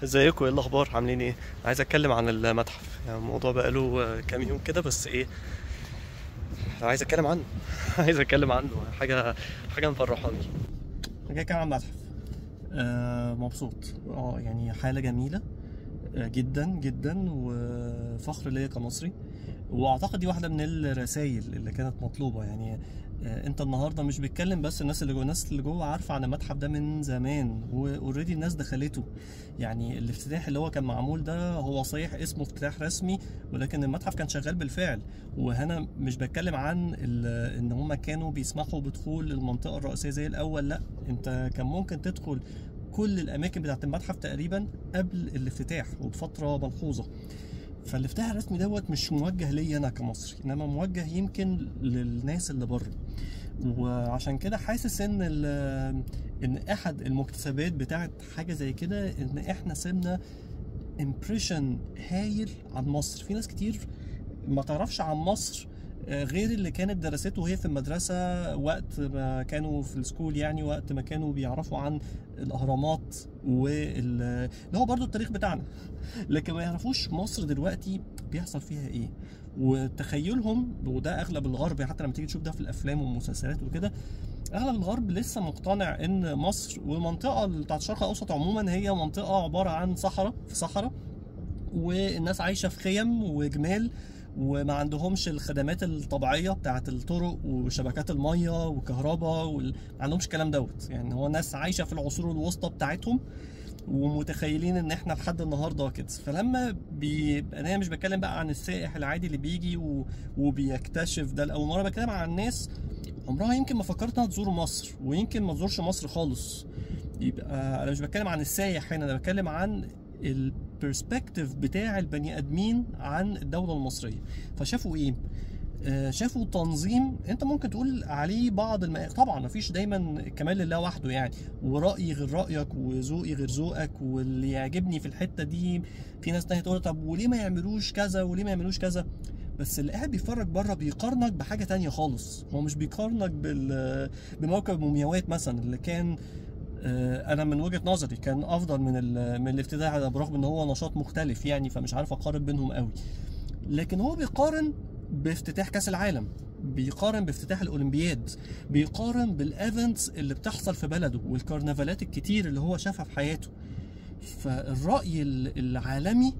ازيكم؟ ايه الاخبار؟ عاملين ايه؟ عايز اتكلم عن المتحف. يعني الموضوع بقاله كام يوم كده، بس ايه، عايز اتكلم عنه. عايز اتكلم عنه. حاجه مفرحاني. جاي كام عن المتحف. مبسوط. يعني حاله جميله. جدا جدا، وفخر ليا كمصري. واعتقد دي واحده من الرسائل اللي كانت مطلوبه. يعني انت النهارده مش بتكلم بس الناس اللي جوه عارفه عن المتحف ده من زمان، واوريدي الناس دخلته. يعني الافتتاح اللي هو كان معمول ده هو صحيح اسمه افتتاح رسمي، ولكن المتحف كان شغال بالفعل. وهنا مش بتكلم عن ان هم كانوا بيسمحوا بدخول المنطقه الرئيسيه زي الاول، لا، انت كان ممكن تدخل كل الاماكن بتاعت المتحف تقريبا قبل الافتتاح وبفتره ملحوظه. فالافتتاح الرسمي دوت مش موجه ليا انا كمصري، انما موجه يمكن للناس اللي بره. وعشان كده حاسس ان احد المكتسبات بتاعت حاجه زي كده ان احنا سيبنا امبريشن هايل عن مصر. في ناس كتير ما تعرفش عن مصر غير اللي كانت درسته وهي في المدرسة، وقت ما كانوا في السكول، يعني وقت ما كانوا بيعرفوا عن الأهرامات اللي هو برضو التاريخ بتاعنا. لكن ما يعرفوش مصر دلوقتي بيحصل فيها ايه. وتخيلهم، وده اغلب الغرب، حتى لما تيجي تشوف ده في الافلام والمسلسلات وكده، اغلب الغرب لسه مقتنع ان مصر والمنطقه بتاعت الشرق الاوسط عموما هي منطقه عباره عن صحراء في صحراء، والناس عايشه في خيم وجمال، وما عندهمش الخدمات الطبيعيه بتاعت الطرق وشبكات الميه والكهرباء ما عندهمش الكلام دوت. يعني هو ناس عايشه في العصور الوسطى بتاعتهم، ومتخيلين ان احنا لحد النهارده كده. فلما انا مش بتكلم بقى عن السائح العادي اللي بيجي وبيكتشف ده لاول مره، بتكلم عن ناس عمرها يمكن ما فكرت انها تزور مصر، ويمكن ما تزورش مصر خالص. يبقى انا مش بتكلم عن السايح هنا، انا بتكلم عن البرسبكتيف بتاع البني ادمين عن الدوله المصريه. فشافوا ايه؟ شافوا تنظيم انت ممكن تقول عليه بعض طبعا مفيش دايما الكمال لله وحده يعني، ورأيي غير رأيك وذوقي غير ذوقك، واللي يعجبني في الحتة دي في ناس تانية تقول طب وليه ما يعملوش كذا وليه ما يعملوش كذا. بس اللي قاعد بيتفرج بره بيقارنك بحاجة تانية خالص. هو مش بيقارنك بموكب مومياوات مثلا، اللي كان انا من وجهة نظري كان افضل من الافتتاح ده، برغم ان هو نشاط مختلف يعني، فمش عارف اقارن بينهم قوي. لكن هو بيقارن بافتتاح كاس العالم، بيقارن بافتتاح الاولمبياد، بيقارن بالايفنتس اللي بتحصل في بلده والكرنفالات الكتير اللي هو شافها في حياته. فالرأي العالمي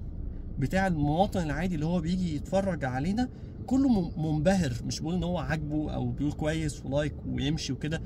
بتاع المواطن العادي اللي هو بيجي يتفرج علينا كله منبهر. مش بيقول ان هو عاجبه او بيقول كويس ولايك ويمشي وكده،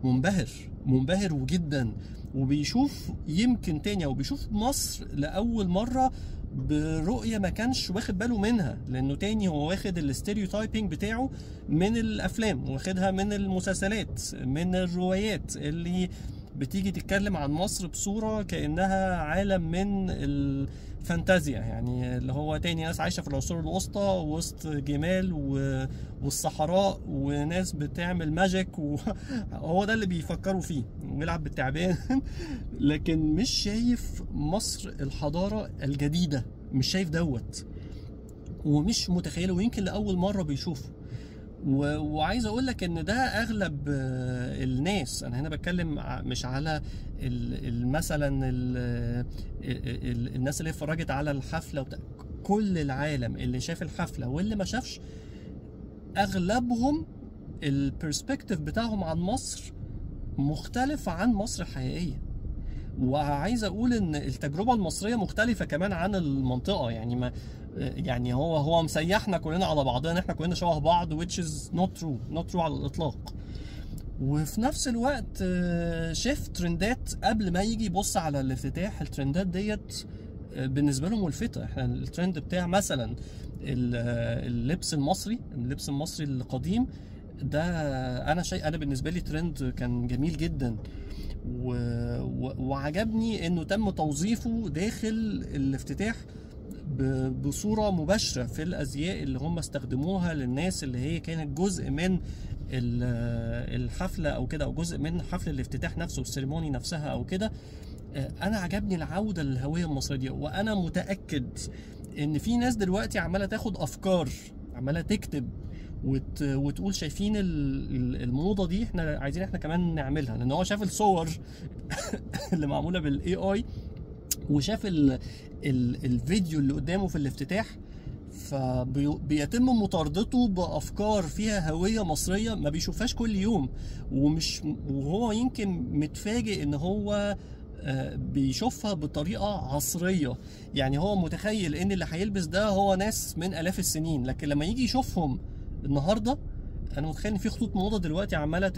منبهر منبهر وجدا. وبيشوف يمكن تاني، او بيشوف مصر لأول مرة برؤية ما كانش واخد باله منها، لانه تاني هو واخد الستيريوتايبنج بتاعه من الافلام، واخدها من المسلسلات، من الروايات اللي بتيجي تتكلم عن مصر بصورة كأنها عالم من الفانتازيا. يعني اللي هو تاني ناس عايشة في العصور الوسطى وسط جمال والصحراء وناس بتعمل ماجيك، وهو ده اللي بيفكروا فيه ويلعب بالتعبان. لكن مش شايف مصر الحضارة الجديدة، مش شايف دوت، ومش متخيله، ويمكن لأول مرة بيشوفه. وعايز اقول لك ان ده اغلب الناس. انا هنا بتكلم مش على مثلا الناس اللي اتفرجت على الحفله كل العالم اللي شاف الحفله واللي ما شافش، اغلبهم البرسبكتيف بتاعهم عن مصر مختلف عن مصر الحقيقيه. وعايز اقول ان التجربه المصريه مختلفه كمان عن المنطقه. يعني ما يعني هو مسيحنا كلنا على بعضنا، احنا كلنا شبه بعض، which is not true على الاطلاق. وفي نفس الوقت شاف ترندات قبل ما يجي يبص على الافتتاح. الترندات ديت بالنسبه له ملفته. احنا الترند بتاع مثلا اللبس المصري القديم ده، انا بالنسبه لي ترند كان جميل جدا. وعجبني انه تم توظيفه داخل الافتتاح بصوره مباشره في الازياء اللي هم استخدموها للناس اللي هي كانت جزء من الحفله او كده، او جزء من حفل الافتتاح نفسه والسيريموني نفسها او كده. انا عجبني العوده للهويه المصريه دي. وانا متاكد ان في ناس دلوقتي عماله تاخد افكار، عماله تكتب وتقول شايفين الموضه دي احنا عايزين احنا كمان نعملها، لان هو شاف الصور اللي معموله بالاي اي وشاف الفيديو اللي قدامه في الافتتاح، فبيتم مطاردته بافكار فيها هويه مصريه ما بيشوفهاش كل يوم، وهو يمكن متفاجئ ان هو بيشوفها بطريقه عصريه. يعني هو متخيل ان اللي هيلبس ده هو ناس من الاف السنين، لكن لما يجي يشوفهم النهارده، انا متخيل ان في خطوط موضه دلوقتي عماله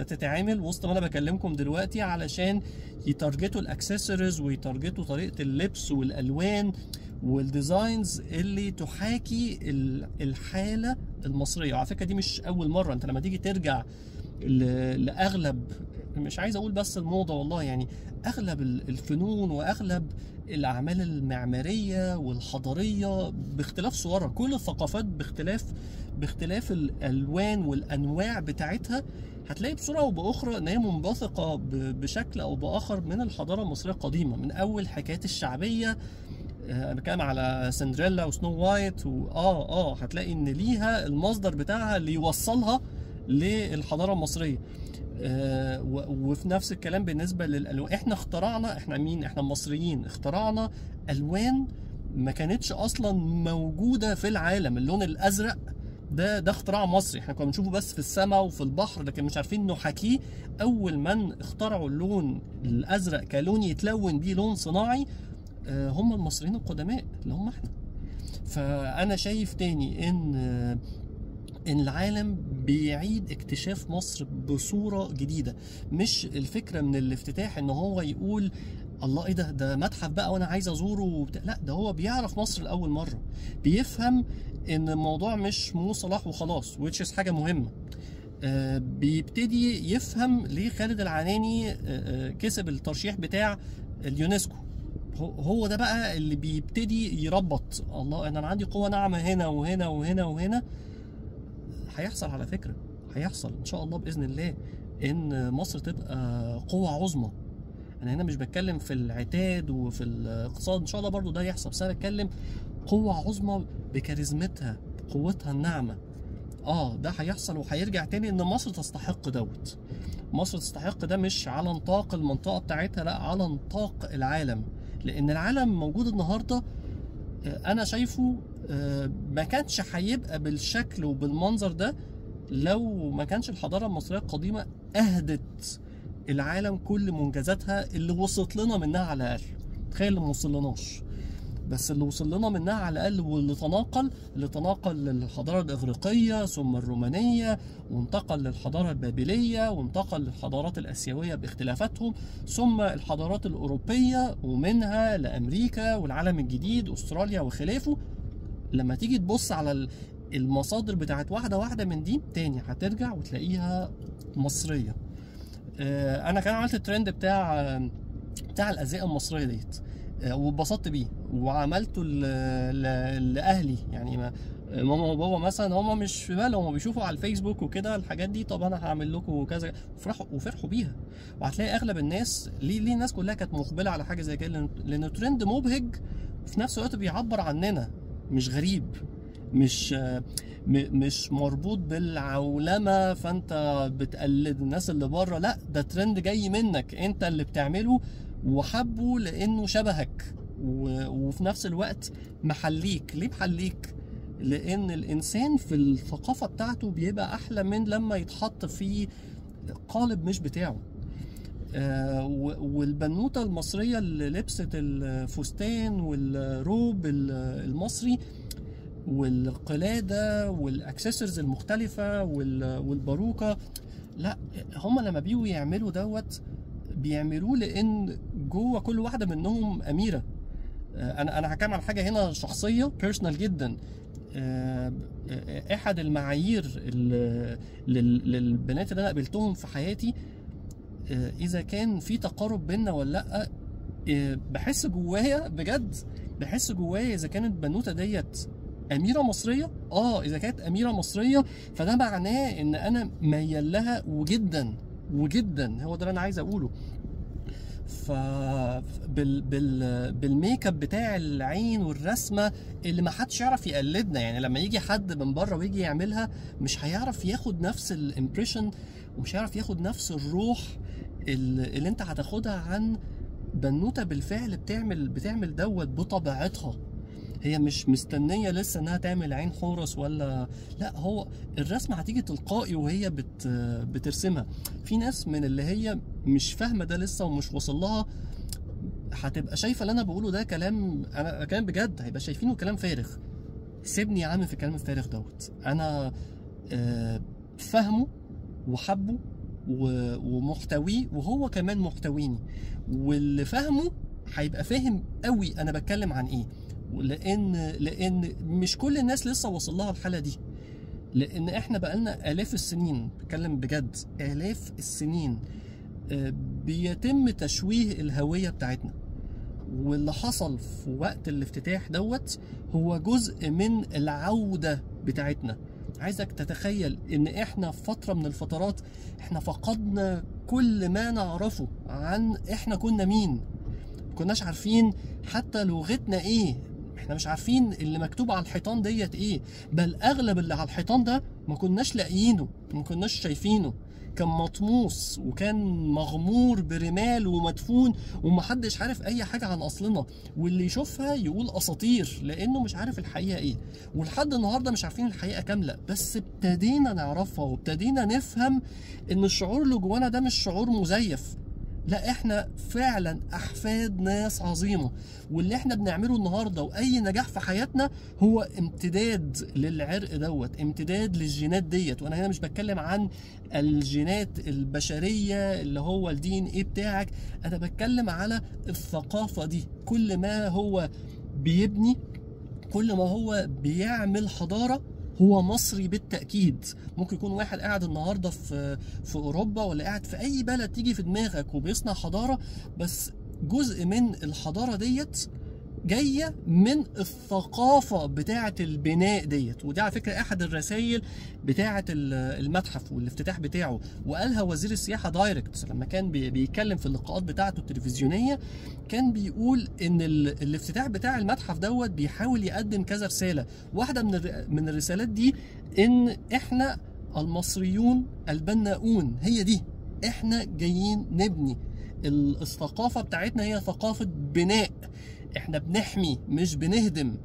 تتعامل وسط ما انا بكلمكم دلوقتي علشان يتارجتوا الاكسسوارز ويتارجتوا طريقه اللبس والالوان والديزاينز اللي تحاكي الحاله المصريه. وعلى فكره دي مش اول مره، انت لما تيجي ترجع لاغلب، مش عايز اقول بس الموضه والله، يعني اغلب الفنون واغلب الاعمال المعماريه والحضاريه باختلاف صورها، كل الثقافات باختلاف الالوان والانواع بتاعتها، هتلاقي بصوره او باخرى ان هي منبثقه بشكل او باخر من الحضاره المصريه القديمه، من اول حكايات الشعبيه. انا بتكلم على سندريلا وسنو وايت هتلاقي ان ليها المصدر بتاعها اللي يوصلها للحضاره المصريه. وفي نفس الكلام بالنسبه للالوان، احنا مين؟ احنا المصريين اخترعنا الوان ما كانتش اصلا موجوده في العالم. اللون الازرق ده اختراع مصري، احنا كنا بنشوفه بس في السماء وفي البحر، لكن مش عارفين نحاكيه. اول من اخترعوا اللون الازرق كلون يتلون بيه لون صناعي هم المصريين القدماء اللي هم احنا. فانا شايف تاني ان العالم بيعيد اكتشاف مصر بصورة جديدة. مش الفكرة من الافتتاح ان هو يقول الله ايه ده متحف بقى وانا عايز ازوره لا، ده هو بيعرف مصر لاول مرة، بيفهم ان الموضوع مش مو صلاح وخلاص، which is حاجة مهمة. بيبتدي يفهم ليه خالد العناني كسب الترشيح بتاع اليونسكو. هو ده بقى اللي بيبتدي يربط، الله انا عندي قوة ناعمة هنا وهنا وهنا وهنا. هيحصل على فكرة، هيحصل ان شاء الله باذن الله ان مصر تبقى قوة عظمى. انا هنا مش بتكلم في العتاد وفي الاقتصاد، ان شاء الله برضو ده يحصل، بس انا بتكلم قوة عظمى بكاريزمتها بقوتها الناعمة. ده هيحصل وهيرجع تاني ان مصر تستحق دوت. مصر تستحق ده مش على نطاق المنطقة بتاعتها، لا، على نطاق العالم. لان العالم موجود النهاردة انا شايفه ما كانش هيبقى بالشكل وبالمنظر ده لو ما كانش الحضارة المصرية القديمة اهدت العالم كل منجزاتها اللي وصلت لنا منها على الاقل. تخيل اللي ما وصلناش، بس اللي وصل لنا منها على الاقل، واللي تناقل للحضاره الاغريقيه ثم الرومانيه، وانتقل للحضاره البابليه، وانتقل للحضارات الاسيويه باختلافاتهم، ثم الحضارات الاوروبيه، ومنها لامريكا والعالم الجديد استراليا وخلافه. لما تيجي تبص على المصادر بتاعت واحده من دي تاني هترجع وتلاقيها مصريه. انا كان عملت الترند بتاع الازياء المصريه ديت واتبسطت بيه وعملته لاهلي. يعني ماما وبابا مثلا هم مش في بالهم، هم بيشوفوا على الفيسبوك وكده الحاجات دي، طب انا هعمل لكم كذا، وفرحوا بيها. وهتلاقي اغلب الناس ليه الناس كلها كانت مقبله على حاجه زي كده، لانه ترند مبهج وفي نفس الوقت بيعبر عننا، مش غريب، مش مربوط بالعولمه فانت بتقلد الناس اللي بره، لا، ده ترند جاي منك انت اللي بتعمله وحبه لانه شبهك وفي نفس الوقت محليك. ليه محليك؟ لان الانسان في الثقافه بتاعته بيبقى احلى من لما يتحط في قالب مش بتاعه. والبنوته المصريه اللي لبست الفستان والروب المصري والقلاده والاكسسوارز المختلفه والباروكه، لا، هم لما بيجوا يعملوا دوت بيعملوه لان جوه كل واحده منهم اميره. انا هتكلم عن حاجه هنا شخصيه بيرسونال جدا. احد المعايير للبنات اللي انا قابلتهم في حياتي اذا كان في تقارب بينا ولا لا، بحس جوايا بجد، بحس جوايا اذا كانت بنوته ديت اميره مصريه. اذا كانت اميره مصريه فده معناه ان انا ميال لها وجدا، هو ده اللي انا عايز اقوله. بالميك اب بتاع العين والرسمه اللي ما حدش يعرف يقلدنا. يعني لما يجي حد من بره ويجي يعملها مش هيعرف ياخد نفس الامبريشن، ومش هيعرف ياخد نفس الروح اللي انت هتاخدها عن بنوته بالفعل بتعمل دوت بطبيعتها، هي مش مستنيه لسه انها تعمل عين حورس ولا لا، هو الرسم هتيجي تلقائي وهي بترسمها. في ناس من اللي هي مش فاهمه ده لسه ومش واصل لها هتبقى شايفه اللي انا بقوله ده كلام، انا كلام بجد، هيبقى شايفينه كلام فارغ. سيبني يا عم في الكلام الفارغ دوت، انا فاهمه وحبه ومحتويه، وهو كمان محتويني، واللي فاهمه هيبقى فاهم قوي انا بتكلم عن ايه. لان مش كل الناس لسه وصل لها الحاله دي، لان احنا بقالنا الاف السنين، بتكلم بجد الاف السنين بيتم تشويه الهويه بتاعتنا. واللي حصل في وقت الافتتاح دوت هو جزء من العوده بتاعتنا. عايزك تتخيل ان احنا في فتره من الفترات احنا فقدنا كل ما نعرفه عن احنا كنا مين. مكناش عارفين حتى لغتنا ايه، احنا مش عارفين اللي مكتوب على الحيطان ديت ايه، بل اغلب اللي على الحيطان ده ما كناش لاقيينه، ما كناش شايفينه، كان مطموس وكان مغمور برمال ومدفون ومحدش عارف اي حاجه عن اصلنا، واللي يشوفها يقول اساطير لانه مش عارف الحقيقه ايه. ولحد النهارده مش عارفين الحقيقه كامله، بس ابتدينا نعرفها وابتدينا نفهم ان الشعور اللي جوانا ده مش شعور مزيف، لا احنا فعلا احفاد ناس عظيمه. واللي احنا بنعمله النهارده واي نجاح في حياتنا هو امتداد للعرق دوت، امتداد للجينات ديت. وانا هنا مش بتكلم عن الجينات البشريه اللي هو الدي ان ايه بتاعك، انا بتكلم على الثقافه دي. كل ما هو بيبني، كل ما هو بيعمل حضاره هو مصري بالتأكيد. ممكن يكون واحد قاعد النهارده في أوروبا ولا قاعد في أي بلد تيجي في دماغك وبيصنع حضارة، بس جزء من الحضارة ديت جاية من الثقافة بتاعة البناء ديت. ودي على فكرة أحد الرسائل بتاعة المتحف والافتتاح بتاعه، وقالها وزير السياحة دايركت لما كان بيتكلم في اللقاءات بتاعته التلفزيونية. كان بيقول إن الافتتاح بتاع المتحف دوت بيحاول يقدم كذا رسالة. واحدة من الرسالات دي إن إحنا المصريون البناؤون، هي دي إحنا جايين نبني. الثقافة بتاعتنا هي ثقافة بناء، احنا بنحمي مش بنهدم،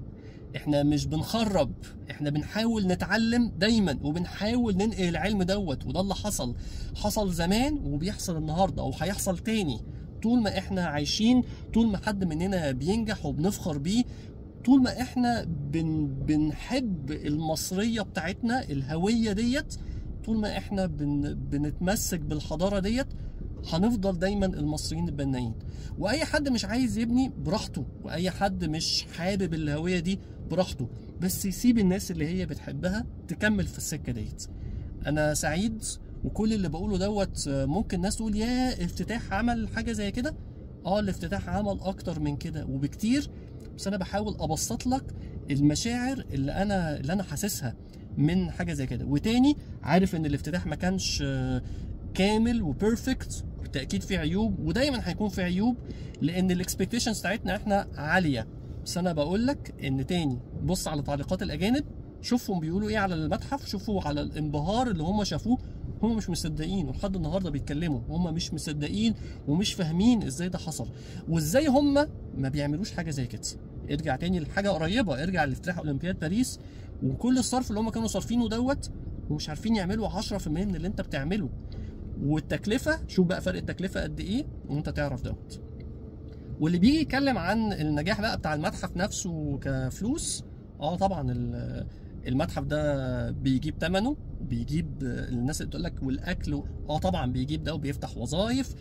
احنا مش بنخرب، احنا بنحاول نتعلم دايما وبنحاول ننقل العلم دوت. وده اللي حصل زمان وبيحصل النهارده وهيحصل تاني طول ما احنا عايشين، طول ما حد مننا بينجح وبنفخر بيه، طول ما احنا بنحب المصرية بتاعتنا، الهوية ديت، طول ما احنا بنتمسك بالحضارة ديت، هنفضل دايما المصريين البنايين. واي حد مش عايز يبني براحته، واي حد مش حابب الهويه دي براحته، بس يسيب الناس اللي هي بتحبها تكمل في السكه ديت. انا سعيد، وكل اللي بقوله دوت ممكن ناس تقول يا افتتاح عمل حاجه زي كده. الافتتاح عمل اكتر من كده وبكتير، بس انا بحاول ابسط لك المشاعر اللي انا حاسسها من حاجه زي كده. وتاني عارف ان الافتتاح ما كانش كامل وبيرفكت، بالتاكيد في عيوب ودايما هيكون في عيوب، لان الاكسبكتيشنز بتاعتنا احنا عاليه. بس انا بقول لك ان تاني بص على تعليقات الاجانب، شوفهم بيقولوا ايه على المتحف، شوفوا على الانبهار اللي هم شافوه. هم مش مصدقين، ولحد النهارده بيتكلموا هم مش مصدقين ومش فاهمين ازاي ده حصل، وازاي هم ما بيعملوش حاجه زي كده. ارجع تاني لحاجه قريبه، ارجع لافتتاح اولمبياد باريس وكل الصرف اللي هم كانوا صارفينه دوت، ومش عارفين يعملوا 10% من اللي انت بتعمله. والتكلفه، شوف بقى فرق التكلفه قد ايه وانت تعرف دوت. واللي بيجي يتكلم عن النجاح بقى بتاع المتحف نفسه كفلوس، طبعا المتحف ده بيجيب ثمنه، بيجيب الناس اللي تقول لك والاكل، طبعا بيجيب ده وبيفتح وظائف،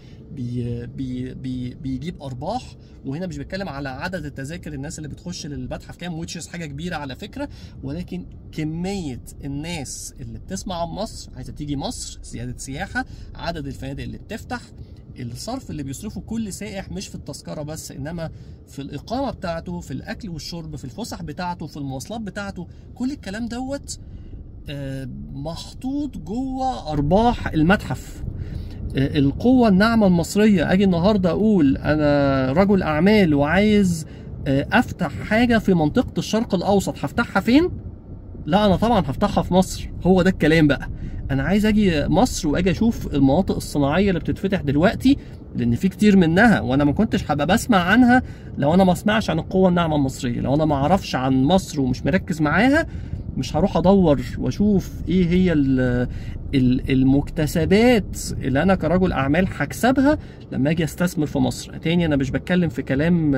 بيجيب ارباح. وهنا مش بتكلم على عدد التذاكر، الناس اللي بتخش للمتحف كام، وتشيز حاجه كبيره على فكره، ولكن كميه الناس اللي بتسمع عن مصر عايزه تيجي مصر، زياده سياحه، عدد الفنادق اللي بتفتح، الصرف اللي بيصرفه كل سائح مش في التذكره بس، انما في الاقامه بتاعته، في الاكل والشرب، في الفسح بتاعته، في المواصلات بتاعته، كل الكلام دوت محطوط جوه ارباح المتحف. القوه الناعمه المصريه، اجي النهارده اقول انا رجل اعمال وعايز افتح حاجه في منطقه الشرق الاوسط، هفتحها فين؟ لا انا طبعا هفتحها في مصر. هو ده الكلام بقى، انا عايز اجي مصر واجي اشوف المناطق الصناعيه اللي بتتفتح دلوقتي، لان في كتير منها وانا ما كنتش هبقى بسمع عنها لو انا ما اسمعش عن القوه الناعمه المصريه. لو انا ما اعرفش عن مصر ومش مركز معاها، مش هروح ادور واشوف ايه هي المكتسبات اللي انا كرجل اعمال هكسبها لما اجي استثمر في مصر. تاني انا مش بتكلم في كلام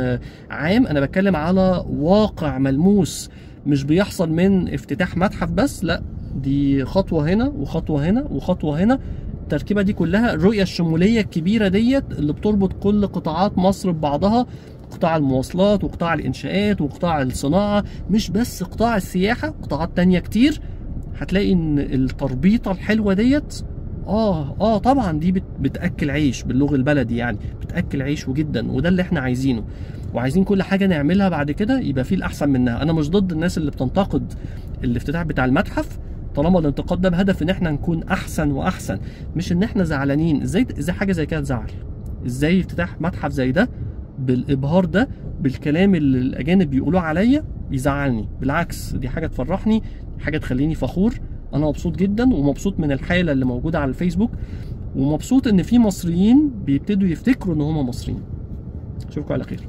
عام، انا بتكلم على واقع ملموس مش بيحصل من افتتاح متحف بس، لا دي خطوه هنا وخطوه هنا وخطوه هنا. التركيبه دي كلها الرؤيه الشموليه الكبيره ديت اللي بتربط كل قطاعات مصر ببعضها، قطاع المواصلات وقطاع الانشاءات وقطاع الصناعه، مش بس قطاع السياحه، قطاعات تانية كتير. هتلاقي ان التربيطه الحلوه ديت طبعا دي بتاكل عيش باللغه البلدي، يعني بتاكل عيش وجدا، وده اللي احنا عايزينه. وعايزين كل حاجه نعملها بعد كده يبقى فيه الاحسن منها. انا مش ضد الناس اللي بتنتقد الافتتاح بتاع المتحف، طالما الانتقاد ده بهدف ان احنا نكون احسن واحسن، مش ان احنا زعلانين. ازاي حاجه زي كده تزعل؟ ازاي افتتاح متحف زي ده بالابهار ده بالكلام اللي الاجانب بيقولوه عليا يزعلني؟ بالعكس دي حاجه تفرحني، حاجه تخليني فخور. انا مبسوط جدا ومبسوط من الحاله اللي موجوده على الفيسبوك، ومبسوط ان في مصريين بيبتدوا يفتكروا ان هم مصريين. اشوفكم على خير.